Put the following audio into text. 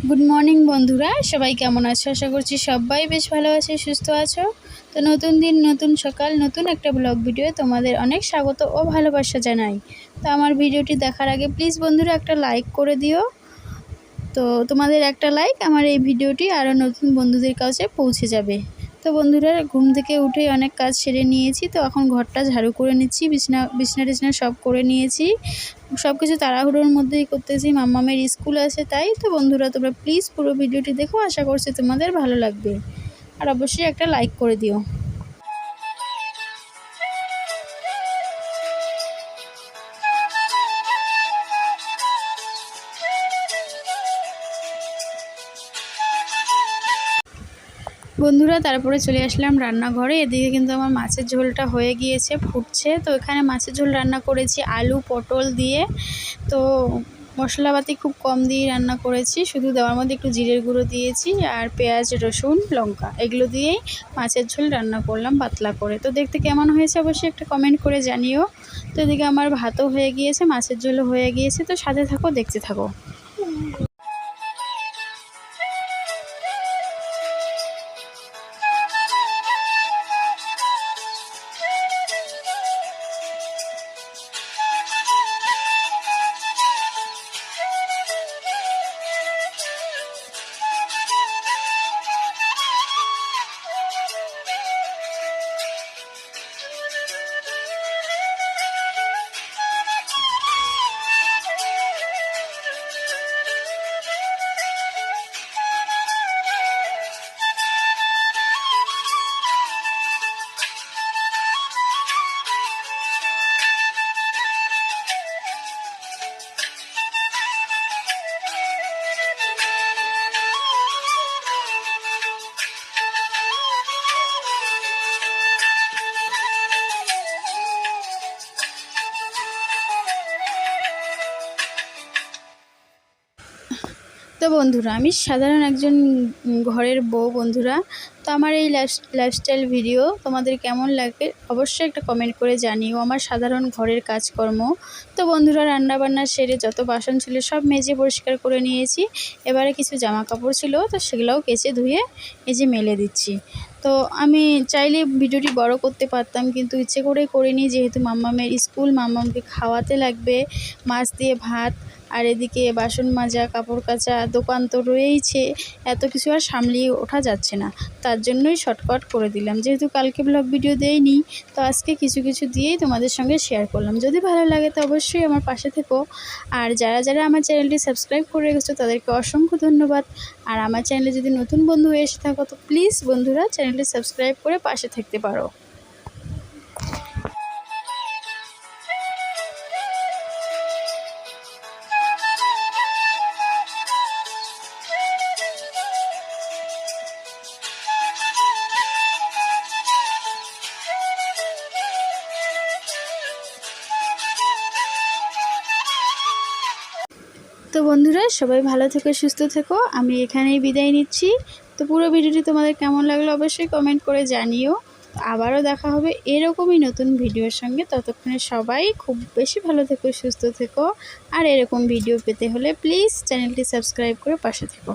Good morning বন্ধুরা, সবাই কেমন আছো? আশা করছি সবাই বেশ ভালো আছে, সুস্থ আছো। তো নতুন দিন, নতুন সকাল, নতুন একটা ব্লগ ভিডিও তোমাদের অনেক স্বাগত ও ভালোবাসা জানাই। তো আমার ভিডিওটি দেখার আগে প্লিজ বন্ধুরা একটা লাইক করে দিও। তো তোমাদের একটা লাইক আমার এই ভিডিওটি আরও নতুন বন্ধুদের কাছে পৌঁছে যাবে। তো বন্ধুরা, ঘুম থেকে উঠে অনেক কাজ সেরে নিয়েছি। তো এখন ঘরটা ঝাড়ু করে নিচ্ছি, বিছনা সব করে নিয়েছি। সব কিছু তাড়াহুড়োর মধ্যেই করতেছি, মাম্মামের স্কুল আছে তাই। তো বন্ধুরা, তোমরা প্লিজ পুরো ভিডিওটি দেখো, আশা করছি তোমাদের ভালো লাগবে। আর অবশ্যই একটা লাইক করে দিও। বন্ধুরা, তারপরে চলে আসলাম রান্নাঘরে। এদিকে কিন্তু আমার মাছের ঝোলটা হয়ে গিয়েছে, ফুটছে। তো এখানে মাছের ঝোল রান্না করেছি আলু পটল দিয়ে। তো মশলাপাতি খুব কম দিয়ে রান্না করেছি, শুধু দেওয়ার মধ্যে একটু জিরের গুঁড়ো দিয়েছি আর পেঁয়াজ রসুন লঙ্কা এগুলো দিয়েই মাছের ঝোল রান্না করলাম পাতলা করে। তো দেখতে কেমন হয়েছে অবশ্যই একটা কমেন্ট করে জানিও। তো এদিকে আমার ভাতও হয়ে গিয়েছে, মাছের ঝোলও হয়ে গিয়েছে। তো সাথে থাকো, দেখতে থাকো। তো বন্ধুরা, আমি সাধারণ একজন ঘরের বউ বন্ধুরা। তো আমার এই লাইফস্টাইল ভিডিও তোমাদের কেমন লাগে অবশ্যই একটা কমেন্ট করে জানিও। আমার সাধারণ ঘরের কাজকর্ম। তো বন্ধুরা, রান্নাবান্না সেরে যত বাসন ছিল সব মেজে পরিষ্কার করে নিয়েছি। এবারে কিছু জামা কাপড় ছিল, তো সেগুলোও কেচে ধুয়ে এই যে মেলে দিচ্ছি। তো আমি চাইলে ভিডিওটি বড় করতে পারতাম, কিন্তু ইচ্ছে করেই করিনি, যেহেতু মাম্মামের স্কুল, মাম্মামকে খাওয়াতে লাগবে, মাছ দিয়ে ভাত, আর এদিকে বাসন মাজা, কাপড় কাচা, দোকান তো রয়েইছে, এত কিছু আর সামলিয়ে ওঠা যাচ্ছে না। তার জন্যই শর্টকাট করে দিলাম, যেহেতু কালকে ব্লগ ভিডিও দেইনি, তো আজকে কিছু কিছু দিয়েই তোমাদের সঙ্গে শেয়ার করলাম। যদি ভালো লাগে তো অবশ্যই আমার পাশে থেকো। আর যারা যারা আমার চ্যানেলটি সাবস্ক্রাইব করে রেখেছো তাদেরকে অসংখ্য ধন্যবাদ। আর আমার চ্যানেলে যদি নতুন বন্ধু হয়ে এসে থাকো তো প্লিজ বন্ধুরা চ্যানেলটি সাবস্ক্রাইব করে পাশে থাকতে পারো। তো বন্ধুরা, সবাই ভালো থেকো, সুস্থ থেকো। আমি এখানেই বিদায় নিচ্ছি। তো পুরো ভিডিওটি তোমাদের কেমন লাগলো অবশ্যই কমেন্ট করে জানিও। আবারও দেখা হবে এরকমই নতুন ভিডিওর সঙ্গে। ততক্ষণে সবাই খুব বেশি ভালো থেকো, সুস্থ থেকো। আর এরকম ভিডিও পেতে হলে প্লিজ চ্যানেলটি সাবস্ক্রাইব করে পাশে থেকো।